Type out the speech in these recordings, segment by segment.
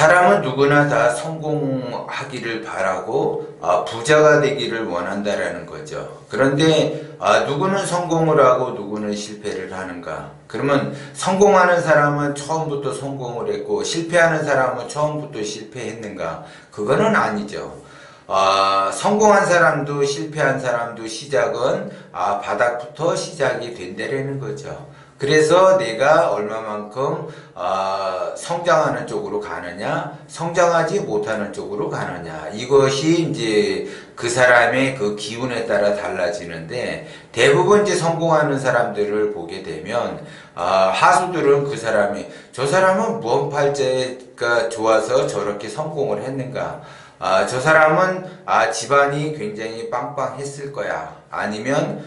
사람은 누구나 다 성공하기를 바라고 부자가 되기를 원한다라는 거죠. 그런데 누구는 성공을 하고 누구는 실패를 하는가? 그러면 성공하는 사람은 처음부터 성공을 했고 실패하는 사람은 처음부터 실패했는가? 그거는 아니죠. 성공한 사람도 실패한 사람도 시작은 바닥부터 시작이 된다라는 거죠. 그래서 내가 얼마만큼 성장하는 쪽으로 가느냐, 성장하지 못하는 쪽으로 가느냐, 이것이 이제 그 사람의 그 기운에 따라 달라지는데, 대부분 이제 성공하는 사람들을 보게 되면 하수들은 그 사람이 저 사람은 무언 팔자가 좋아서 저렇게 성공을 했는가, 저 사람은 집안이 굉장히 빵빵했을 거야, 아니면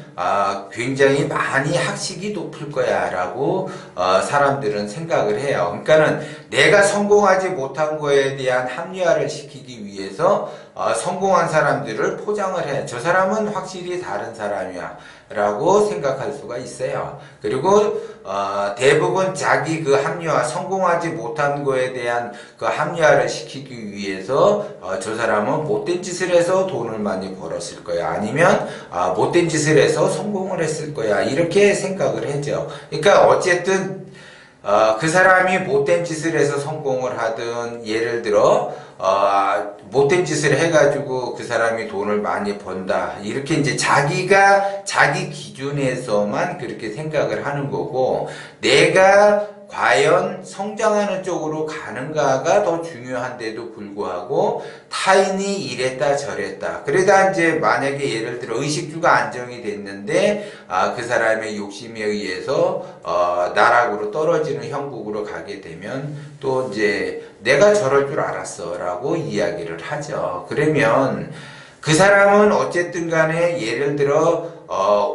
굉장히 많이 학식이 높을 거야 라고 사람들은 생각을 해요. 그러니까는 내가 성공하지 못한 거에 대한 합리화를 시키기 위해서 성공한 사람들을 포장을 해. 저 사람은 확실히 다른 사람이야 라고 생각할 수가 있어요. 그리고 대부분 자기 그 합리화, 성공하지 못한 거에 대한 그 합리화를 시키기 위해서 저 사람은 못된 짓을 해서 돈을 많이 벌었을 거야, 아니면 못된 짓을 해서 성공을 했을 거야, 이렇게 생각을 하죠. 그러니까 어쨌든 그 사람이 못된 짓을 해서 성공을 하든, 예를 들어 못된 짓을 해가지고 그 사람이 돈을 많이 번다, 이렇게 이제 자기가 자기 기준에서만 그렇게 생각을 하는 거고, 내가 과연 성장하는 쪽으로 가는가가 더 중요한데도 불구하고 타인이 이랬다 저랬다, 그러다 이제 만약에 예를 들어 의식주가 안정이 됐는데 그 사람의 욕심에 의해서 나락으로 떨어지는 형국으로 가게 되면 또 이제 내가 저럴 줄 알았어 라고 이야기를 하죠. 그러면 그 사람은 어쨌든 간에 예를 들어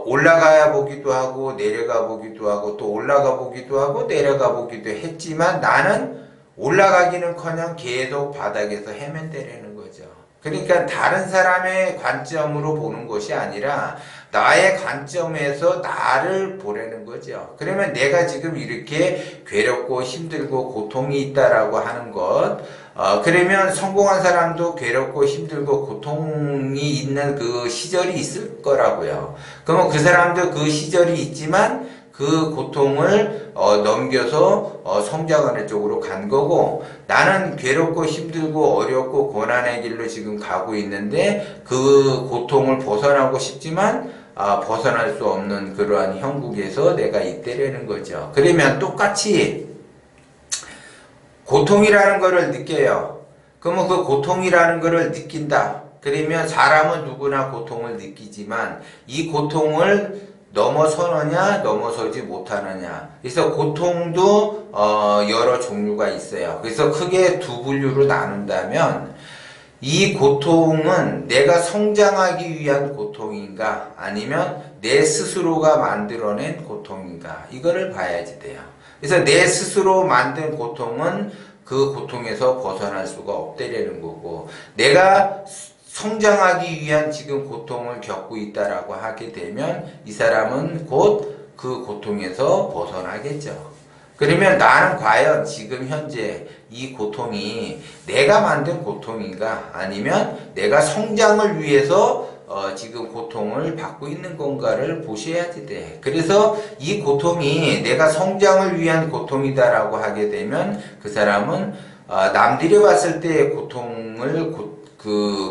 올라가 보기도 하고 내려가 보기도 하고 또 올라가 보기도 하고 내려가 보기도 했지만, 나는 올라가기는커녕 계속 바닥에서 헤맨대라는 거죠. 그러니까 다른 사람의 관점으로 보는 것이 아니라 나의 관점에서 나를 보라는 거죠. 그러면 내가 지금 이렇게 괴롭고 힘들고 고통이 있다라고 하는 것, 그러면 성공한 사람도 괴롭고 힘들고 고통이 있는 그 시절이 있을 거라고요. 그러면 그 사람도 그 시절이 있지만 그 고통을 넘겨서 성장하는 쪽으로 간 거고, 나는 괴롭고 힘들고 어렵고 고난의 길로 지금 가고 있는데 그 고통을 벗어나고 싶지만 벗어날 수 없는 그러한 형국에서 내가 있다라는 거죠. 그러면 똑같이 고통이라는 거를 느껴요. 그러면 그 고통이라는 거를 느낀다. 그러면 사람은 누구나 고통을 느끼지만 이 고통을 넘어서느냐 넘어서지 못하느냐, 그래서 고통도 여러 종류가 있어요. 그래서 크게 두 분류로 나눈다면, 이 고통은 내가 성장하기 위한 고통인가 아니면 내 스스로가 만들어낸 고통인가, 이거를 봐야지 돼요. 그래서 내 스스로 만든 고통은 그 고통에서 벗어날 수가 없다라는 거고, 내가 성장하기 위한 지금 고통을 겪고 있다라고 하게 되면 이 사람은 곧 그 고통에서 벗어나겠죠. 그러면 나는 과연 지금 현재 이 고통이 내가 만든 고통인가 아니면 내가 성장을 위해서 지금 고통을 받고 있는 건가를 보셔야지 돼. 그래서 이 고통이 내가 성장을 위한 고통이다라고 하게 되면 그 사람은 남들이 봤을 때 고통을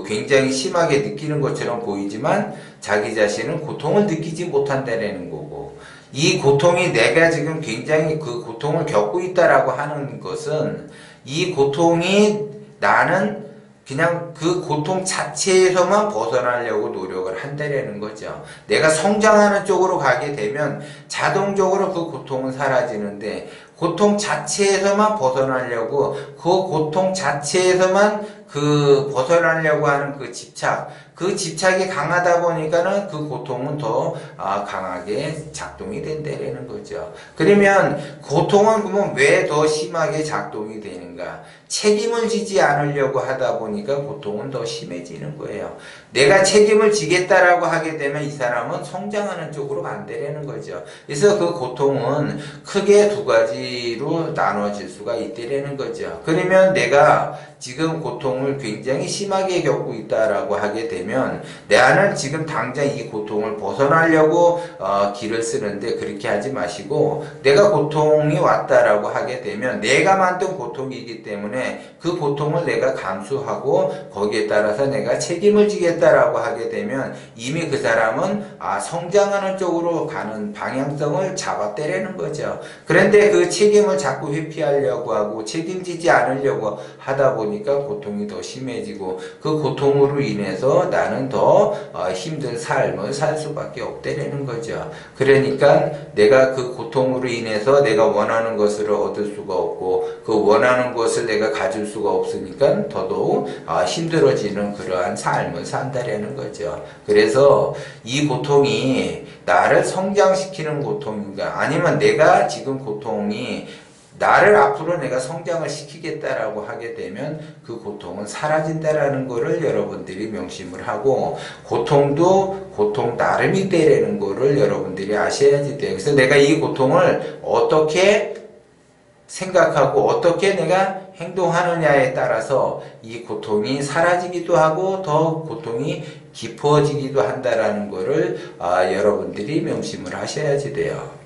굉장히 심하게 느끼는 것처럼 보이지만 자기 자신은 고통을 느끼지 못한다는 거고, 이 고통이 내가 지금 굉장히 그 고통을 겪고 있다라고 하는 것은 이 고통이 나는 그냥 그 고통 자체에서만 벗어나려고 노력을 한다라는 거죠. 내가 성장하는 쪽으로 가게 되면 자동적으로 그 고통은 사라지는데, 고통 자체에서만 벗어나려고, 그 고통 자체에서만 벗어나려고 하는 그 집착이 강하다 보니까는 그 고통은 더 강하게 작동이 된다라는 거죠. 그러면 고통은 그러면 왜 더 심하게 작동이 되는가? 책임을 지지 않으려고 하다 보니까 고통은 더 심해지는 거예요. 내가 책임을 지겠다라고 하게 되면 이 사람은 성장하는 쪽으로 간다라는 거죠. 그래서 그 고통은 크게 두 가지로 나눠질 수가 있다라는 거죠. 그러면 내가 지금 고통을 굉장히 심하게 겪고 있다라고 하게 되면 나는 지금 당장 이 고통을 벗어나려고 길을 쓰는데 그렇게 하지 마시고 내가 고통이 왔다라고 하게 되면 내가 만든 고통이기 때문에 그 고통을 내가 감수하고 거기에 따라서 내가 책임을 지겠다라고 하게 되면 이미 그 사람은 성장하는 쪽으로 가는 방향성을 잡았다라는 거죠. 그런데 그 책임을 자꾸 회피하려고 하고 책임지지 않으려고 하다 보니까 고통이 더 심해지고 그 고통으로 인해서 나는 더 힘든 삶을 살 수밖에 없다라는 거죠. 그러니까 내가 그 고통으로 인해서 내가 원하는 것을 얻을 수가 없고 그 원하는 것을 내가 가질 수가 없으니까 더더욱 힘들어지는 그러한 삶을 산다라는 거죠. 그래서 이 고통이 나를 성장시키는 고통인가 아니면 내가 지금 고통이 나를 앞으로 내가 성장을 시키겠다라고 하게 되면 그 고통은 사라진다라는 거를 여러분들이 명심을 하고 고통도 고통 나름이 되라는 거를 여러분들이 아셔야지 돼요. 그래서 내가 이 고통을 어떻게 생각하고 어떻게 내가 행동하느냐에 따라서 이 고통이 사라지기도 하고 더 고통이 깊어지기도 한다라는 거를 여러분들이 명심을 하셔야지 돼요.